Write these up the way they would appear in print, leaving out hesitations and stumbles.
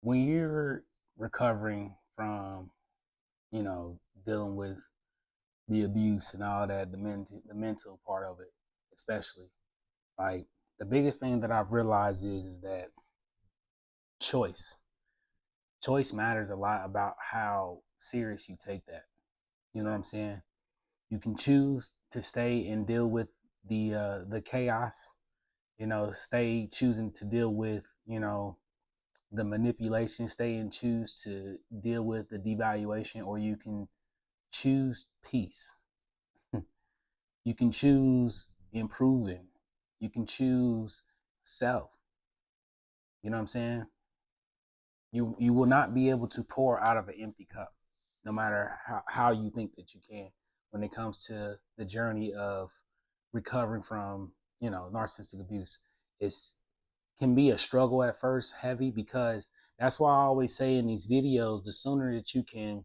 when you're recovering from, dealing with the abuse and all that, the mental part of it, especially, like the biggest thing that I've realized is that choice. Choice matters a lot about how serious you take that. You know what I'm saying? You can choose to stay and deal with the chaos. Stay choosing to deal with the manipulation. Stay and choose to deal with the devaluation, or you can choose peace. You can choose improving. You can choose self. You know what I'm saying? You will not be able to pour out of an empty cup, no matter how you think that you can, when it comes to the journey of recovering from narcissistic abuse. It's can be a struggle at first, heavy, because that's why I always say in these videos, the sooner that you can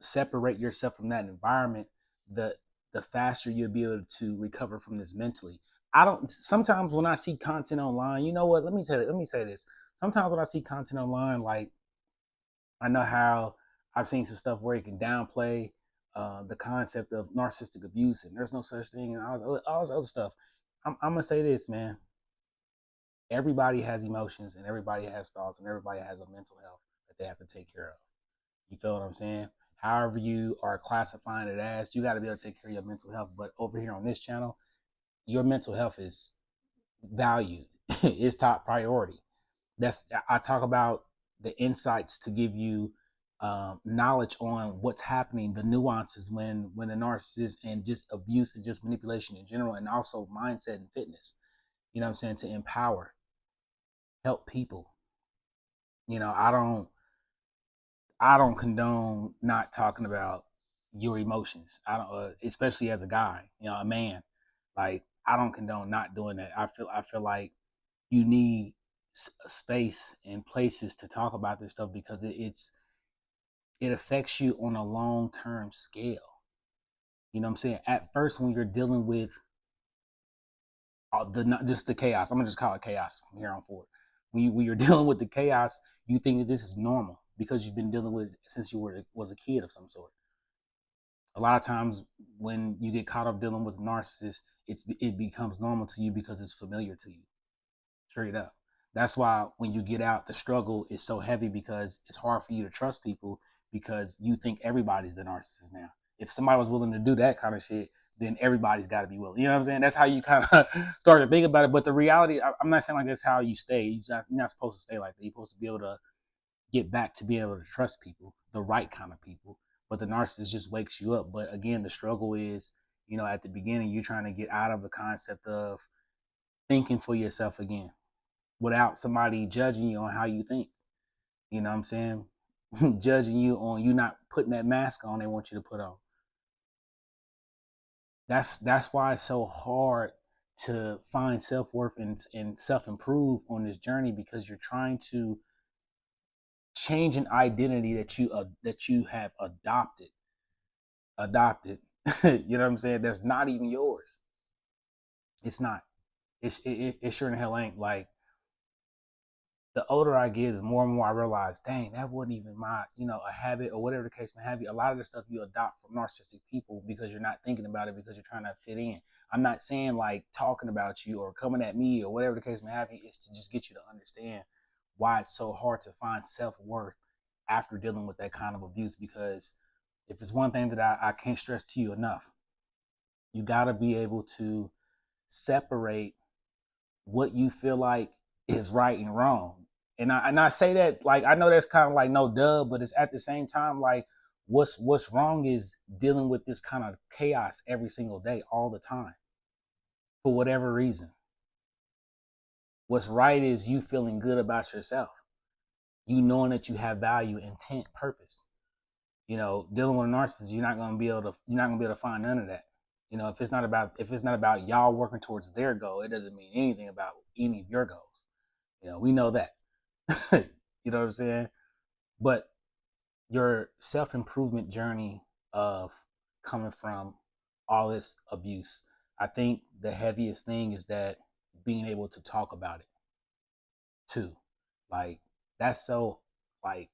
separate yourself from that environment, the the faster you'll be able to recover from this mentally. I don't. Sometimes when I see content online, you know what? Let me say this. Sometimes when I see content online, like I know how I've seen some stuff where it can downplay the concept of narcissistic abuse, and there's no such thing, and all this other stuff. I'm gonna say this, man. Everybody has emotions, and everybody has thoughts, and everybody has a mental health that they have to take care of. You feel what I'm saying? However you are classifying it as, you got to be able to take care of your mental health. But over here on this channel, your mental health is valued. It's top priority. I talk about the insights to give you knowledge on what's happening, the nuances when the narcissist, and just abuse and just manipulation in general, and also mindset and fitness. You know what I'm saying? To empower, help people. You know, I don't condone not talking about your emotions. I don't, especially as a guy, a man. Like I don't condone not doing that. I feel like you need space and places to talk about this stuff, because it affects you on a long term scale. You know what I'm saying? At first, when you're dealing with the not just the chaos, I'm gonna just call it chaos from here on forward. When you're dealing with the chaos, you think that this is normal because you've been dealing with it since you was a kid of some sort. A lot of times when you get caught up dealing with a narcissist, it becomes normal to you because it's familiar to you. Straight up. That's why when you get out, the struggle is so heavy, because it's hard for you to trust people, because you think everybody's the narcissist now. If somebody was willing to do that kind of shit, then everybody's got to be willing. You know what I'm saying? That's how you kind of start to think about it. But the reality, I'm not saying like that's how you stay. You're not supposed to stay like that. You're supposed to be able to get back to being able to trust people, the right kind of people. But the narcissist just wakes you up. But again, the struggle is, at the beginning, you're trying to get out of the concept of thinking for yourself again, without somebody judging you on how you think. You know what I'm saying? Judging you on you not putting that mask on they want you to put on. That's why it's so hard to find self-worth and self-improve on this journey, because you're trying to change an identity that you have adopted. You know what I'm saying? That's not even yours. It's not. It sure in hell ain't. Like, the older I get, the more and more I realize, dang, that wasn't even my, a habit or whatever the case may have you. A lot of the stuff you adopt from narcissistic people because you're not thinking about it, because you're trying to fit in. I'm not saying like talking about you or coming at me or whatever the case may have you. It's to just get you to understand why it's so hard to find self-worth after dealing with that kind of abuse. Because if it's one thing that I can't stress to you enough, you got to be able to separate what you feel like is right and wrong. And I say that, like, I know that's kind of like no duh, but it's at the same time like what's wrong is dealing with this kind of chaos every single day, all the time, for whatever reason. What's right is you feeling good about yourself, you knowing that you have value, intent, purpose. Dealing with a narcissist, you're not gonna be able to find none of that. If it's not about y'all working towards their goal, it doesn't mean anything about any of your goals. We know that. You know what I'm saying? But your self improvement journey of coming from all this abuse, I think the heaviest thing is that being able to talk about it too. Like, That's so like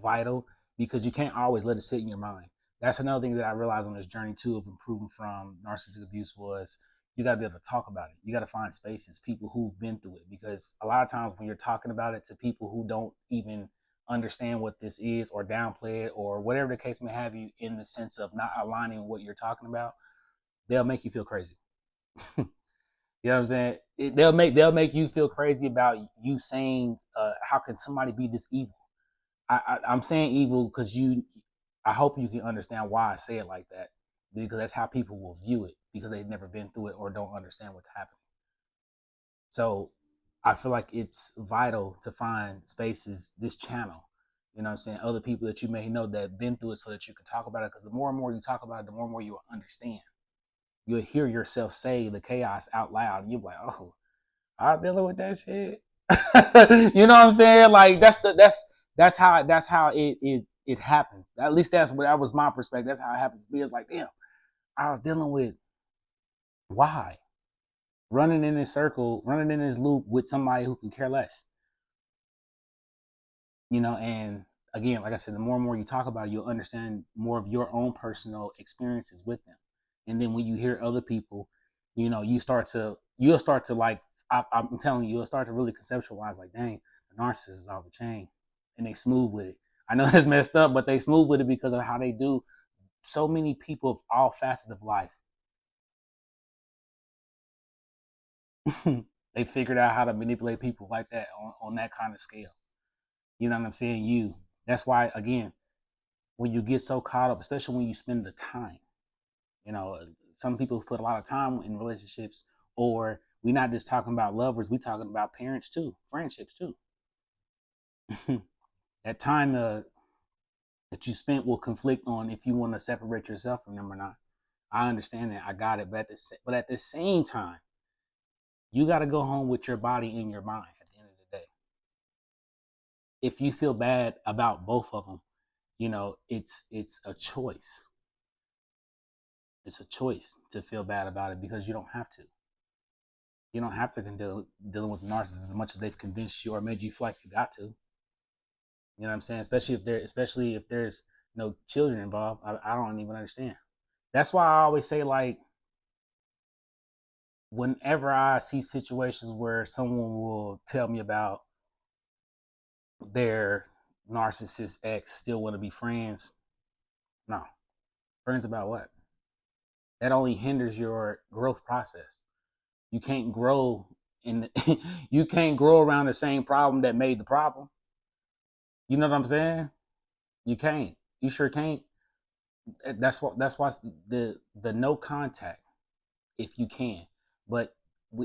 vital because you can't always let it sit in your mind. That's another thing that I realized on this journey too of improving from narcissistic abuse was you got to be able to talk about it. You got to find spaces, people who've been through it, because a lot of times when you're talking about it to people who don't even understand what this is or downplay it or whatever the case may have you in the sense of not aligning with what you're talking about, they'll make you feel crazy. You know what I'm saying? They'll make you feel crazy about you saying, how can somebody be this evil? I'm saying evil because you. I hope you can understand why I say it like that, because that's how people will view it because they've never been through it or don't understand what's happening. So I feel like it's vital to find spaces, this channel, you know what I'm saying, other people that you may know that have been through it so that you can talk about it. Because the more and more you talk about it, the more and more you will understand. You'll hear yourself say the chaos out loud, and you're like, oh, I'm dealing with that shit. You know what I'm saying? Like that's how it happens. At least that was my perspective. That's how it happens to me. It's like, damn, I was dealing with why running in this circle, running in this loop with somebody who can care less. And again, like I said, the more and more you talk about it, you'll understand more of your own personal experiences with them. And then when you hear other people, you'll start to like, I'm telling you, you'll start to really conceptualize like, dang, the narcissist is off the chain, and they smooth with it. I know that's messed up, but they smooth with it because of how they do so many people of all facets of life. They figured out how to manipulate people like that on that kind of scale. You know what I'm saying? That's why, again, when you get so caught up, especially when you spend the time, you know, some people put a lot of time in relationships, or we're not just talking about lovers, we're talking about parents too, friendships too. That time that you spent will conflict on if you want to separate yourself from them or not. I understand that. I got it. But at the same time, you got to go home with your body and your mind at the end of the day. If you feel bad about both of them, it's a choice. It's a choice to feel bad about it because you don't have to. You don't have to dealing with narcissists as much as they've convinced you or made you feel like you got to. You know what I'm saying? Especially if there's no children involved. I don't even understand. That's why I always say, like, whenever I see situations where someone will tell me about their narcissist ex still want to be friends, no. Friends about what? That only hinders your growth process. You can't grow in you can't grow around the same problem that made the problem. You know what I'm saying? You can't. You sure can't. That's why the no contact if you can. But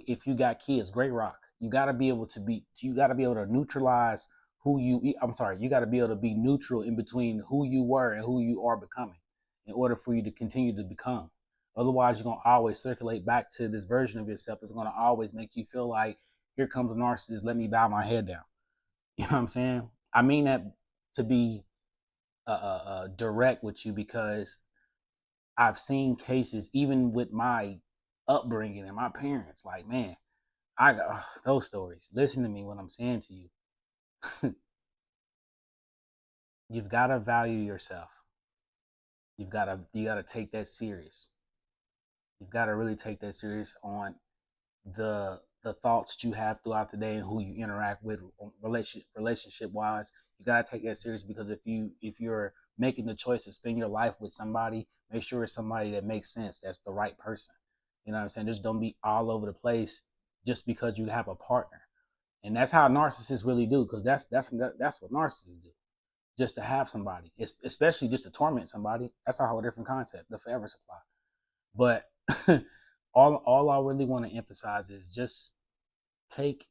if you got kids, Great Rock, you got to be able to neutralize who you. I'm sorry, you got to be able to be neutral in between who you were and who you are becoming, in order for you to continue to become. Otherwise, you're gonna always circulate back to this version of yourself that's gonna always make you feel like here comes a narcissist. Let me bow my head down. You know what I'm saying? I mean that to be direct with you because I've seen cases even with my upbringing and my parents. Like, man, I got those stories. Listen to me when I'm saying to you, you've got to value yourself. You got to take that serious. You've got to really take that serious on the thoughts that you have throughout the day and who you interact with relationship wise. You got to take that serious because if you're making the choice to spend your life with somebody, make sure it's somebody that makes sense, that's the right person. You know what I'm saying? Just don't be all over the place just because you have a partner. And that's how narcissists really do, because that's what narcissists do. Just to have somebody, especially just to torment somebody, that's a whole different concept, the forever supply. But all I really want to emphasize is just take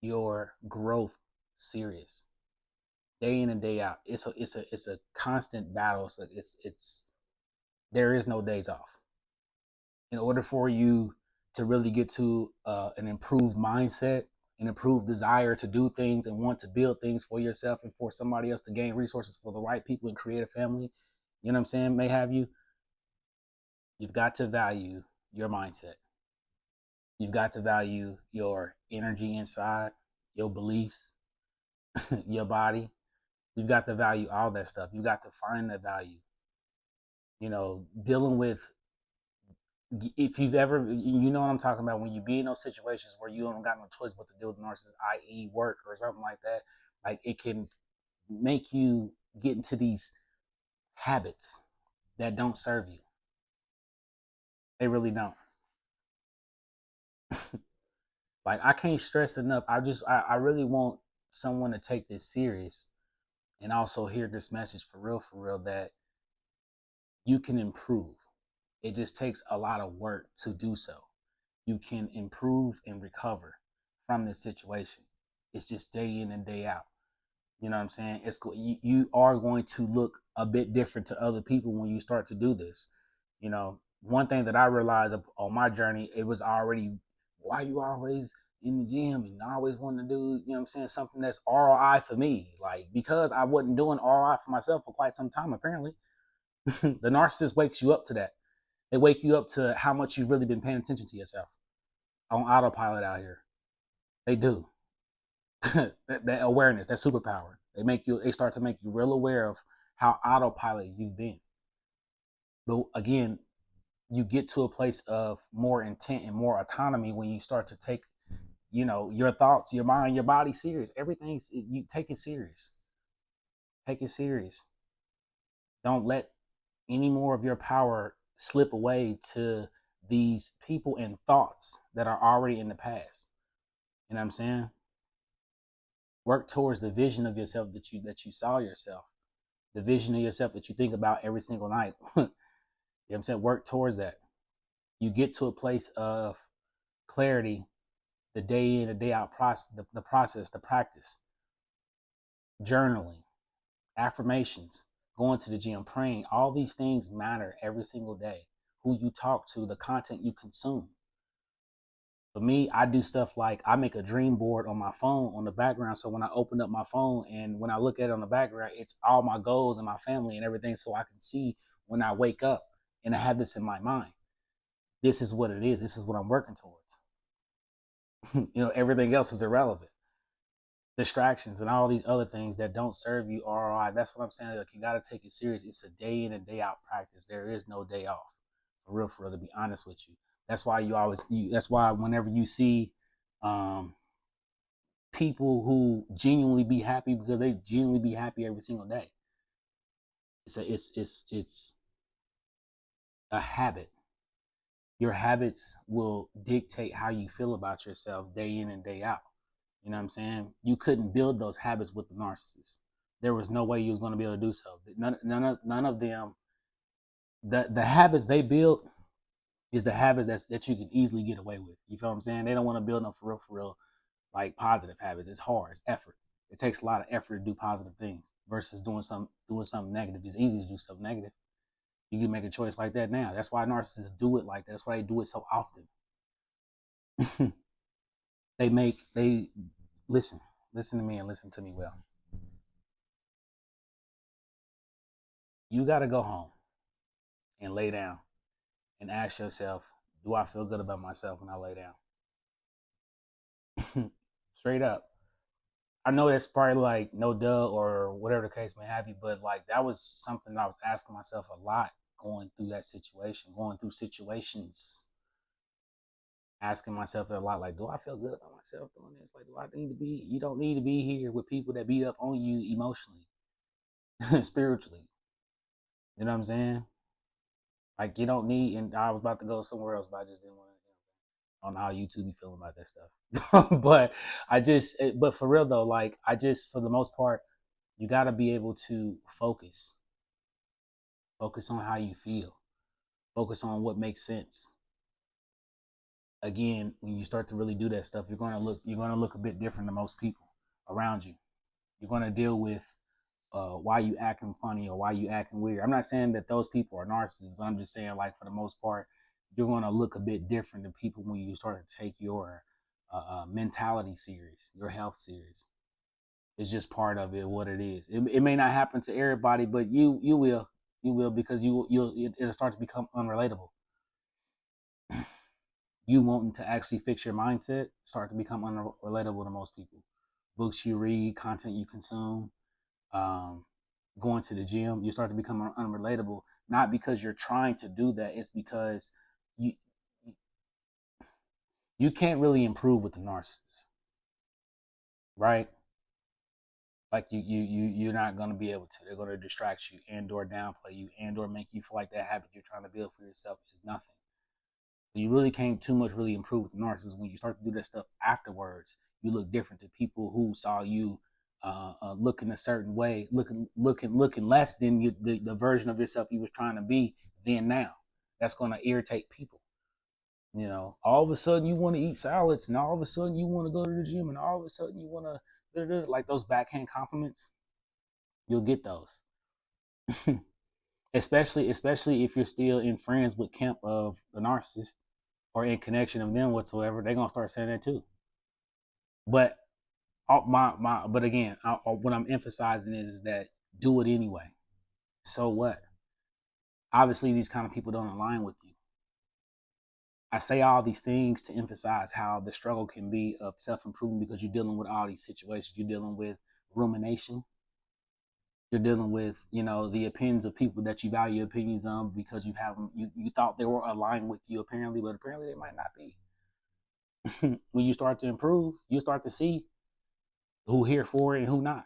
your growth serious, day in and day out. It's a constant battle. It's there is no days off. In order for you to really get to an improved mindset, an improved desire to do things and want to build things for yourself and for somebody else to gain resources for the right people and create a family, you know what I'm saying, may have you've got to value your mindset. You've got to value your energy inside, your beliefs, your body. You've got to value all that stuff. You got to find that value. Dealing with, if you've ever, you know what I'm talking about, when you be in those situations where you don't got no choice but to deal with narcissists, i.e., work or something like that, like it can make you get into these habits that don't serve you. They really don't. Like, I can't stress enough. I really want someone to take this serious and also hear this message for real, that you can improve. It just takes a lot of work to do so. You can improve and recover from this situation. It's just day in and day out. You know what I'm saying? You are going to look a bit different to other people when you start to do this. One thing that I realized on my journey, it was already, why you always in the gym and always wanting to do, you know what I'm saying, something that's ROI for me. Like, because I wasn't doing ROI for myself for quite some time, apparently. The narcissist wakes you up to that. They wake you up to how much you've really been paying attention to yourself on autopilot out here. They do. that awareness, that superpower. They start to make you real aware of how autopilot you've been. But again, you get to a place of more intent and more autonomy when you start to take, your thoughts, your mind, your body serious. You take it serious. Take it serious. Don't let any more of your power slip away to these people and thoughts that are already in the past. You know what I'm saying? Work towards the vision of yourself that you saw yourself, the vision of yourself that you think about every single night. You know what I'm saying? Work towards that. You get to a place of clarity, the day in and day out process, the process, the practice, journaling, affirmations, going to the gym, praying. All these things matter every single day. Who you talk to, the content you consume. For me, I do stuff like I make a dream board on my phone on the background. So when I open up my phone and when I look at it on the background, it's all my goals and my family and everything. So I can see when I wake up and I have this in my mind. This is what it is. This is what I'm working towards. Everything else is irrelevant. Distractions and all these other things that don't serve you ROI. That's what I'm saying. Like, you got to take it serious. It's a day in and day out practice. There is no day off. For real, to be honest with you. That's why whenever you see um, people who genuinely be happy, because they genuinely be happy every single day. It's a habit. Your habits will dictate how you feel about yourself day in and day out. You know what I'm saying? You couldn't build those habits with the narcissist. There was no way you was going to be able to do so. None of them. The habits they build is the habits that you can easily get away with. You feel what I'm saying? They don't want to build no for real, like positive habits. It's hard. It's effort. It takes a lot of effort to do positive things versus doing something negative. It's easy to do something negative. You can make a choice like that now. That's why narcissists do it like that. That's why they do it so often. they listen to me and listen to me well. You got to go home and lay down and ask yourself, do I feel good about myself when I lay down? Straight up. I know that's probably like no duh or whatever the case may have you, but like that was something that I was asking myself a lot going through that situation, going through situations, asking myself a lot, like, do I feel good about myself doing this? Like, do I need to be, you don't need to be here with people that beat up on you emotionally, spiritually. You know what I'm saying? Like, you don't need, and I was about to go somewhere else, but I just didn't want to. I don't know how YouTube be feeling about that stuff. But for real though, like, for the most part, you got to be able to focus on how you feel, focus on what makes sense. Again, when you start to really do that stuff, you're going to look a bit different than most people around you. You're going to deal with why you acting funny or why you acting weird. I'm not saying that those people are narcissists, but I'm just saying, like, for the most part, you're going to look a bit different than people when you start to take your mentality serious, your health serious. It's just part of it, what it is. It may not happen to everybody, but you will because it'll start to become unrelatable. You wanting to actually fix your mindset start to become unrelatable to most people. books you read, content you consume, um, going to the gym, you start to become unrelatable. Not because you're trying to do that, it's because you you can't really improve with the narcissist, right? Like you're not gonna be able to. They're gonna distract you and or downplay you and or make you feel like that habit you're trying to build for yourself is nothing. You really can't too much really improve with the narcissist. When you start to do that stuff afterwards, you look different to people who saw you looking a certain way, looking less than the version of yourself you was trying to be then now. That's going to irritate people. You know, all of a sudden you want to eat salads, and all of a sudden you want to go to the gym, and all of a sudden you want to like those backhand compliments. You'll get those, especially if you're still in friends with camp of the narcissist or in connection of them whatsoever. They're gonna start saying that too. But but again, what I'm emphasizing is that do it anyway. So what? Obviously, these kind of people don't align with you. I say all these things to emphasize how the struggle can be of self improvement because you're dealing with all these situations. You're dealing with rumination. You're dealing with, the opinions of people that you value opinions on because you thought they were aligned with you apparently, but apparently they might not be. When you start to improve, you start to see who here for it and who not.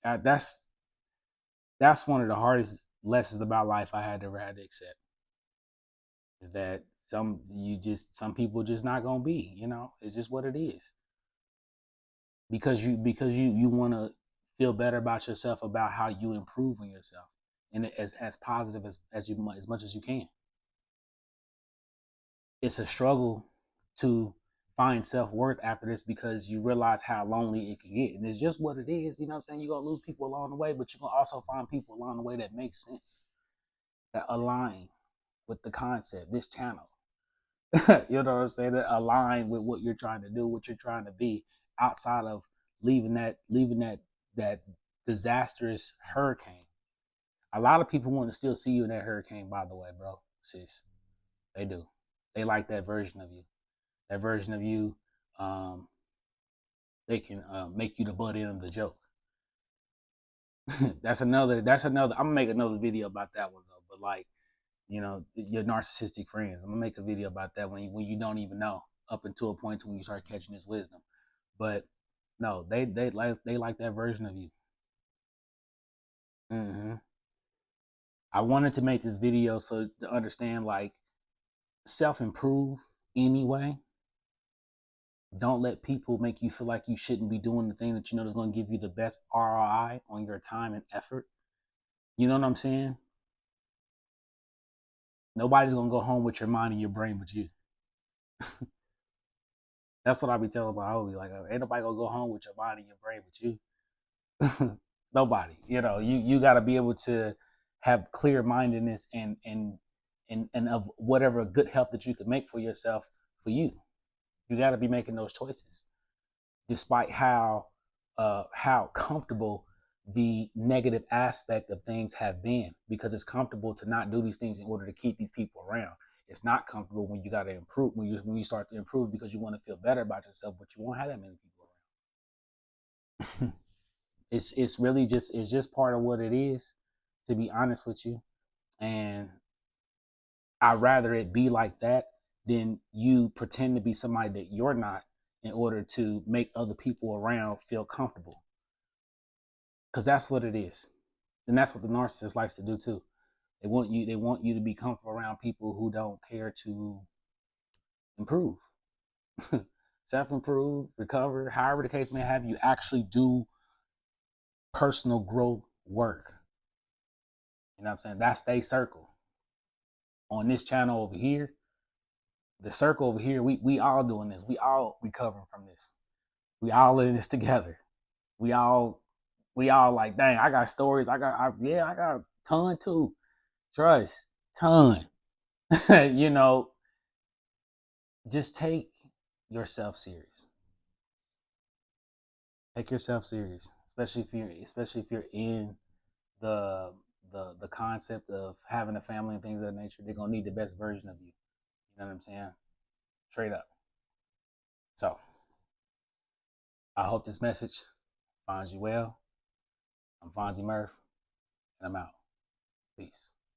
That's one of the hardest lessons about life I had ever had to accept. Is that some people just not gonna be, it's just what it is. Because you want to feel better about yourself, about how you improve on yourself, and as positive as much as you can. It's a struggle to find self-worth after this because you realize how lonely it can get, and it's just what it is. You know what I'm saying? You're gonna lose people along the way, but you're gonna also find people along the way that make sense, that align with the concept, this channel. You know what I'm saying? That align with what you're trying to do, what you're trying to be, outside of leaving that disastrous hurricane. A lot of people want to still see you in that hurricane, by the way, bro, sis. They do. They like that version of you. That version of you, um, they can make you the butt end of the joke. That's another. I'm gonna make another video about that one though. But like, your narcissistic friends. I'm gonna make a video about that when you don't even know, up until a point when you start catching this wisdom. But no, they like that version of you. hmm I wanted to make this video so to understand, like, self improve anyway. Don't let people make you feel like you shouldn't be doing the thing that you know is going to give you the best ROI on your time and effort. You know what I'm saying? Nobody's gonna go home with your mind and your brain but you. That's what I be telling my homie. Like, ain't nobody gonna go home with your mind and your brain but you. Nobody. You got to be able to have clear mindedness and of whatever good health that you can make for yourself for you. You got to be making those choices, despite how comfortable the negative aspect of things have been, because it's comfortable to not do these things in order to keep these people around. It's not comfortable when you got to improve, when you start to improve because you want to feel better about yourself, but you won't have that many people around. It's really just part of what it is, to be honest with you. And I'd rather it be like that than you pretend to be somebody that you're not in order to make other people around feel comfortable, because that's what it is. And that's what the narcissist likes to do too. They want you to be comfortable around people who don't care to improve. Self improve, recover, however the case may have, you actually do personal growth work. You know what I'm saying? That's their circle. On this channel over here, the circle over here, we all doing this. We all recovering from this. We all in this together. We all like, dang, I got stories. I got a ton too. Trust, ton. you know, just take yourself serious. Take yourself serious, especially if you're in the the concept of having a family and things of that nature. They're gonna need the best version of you. You know what I'm saying? Straight up. So I hope this message finds you well. I'm Fonzie Murph, and I'm out. Peace.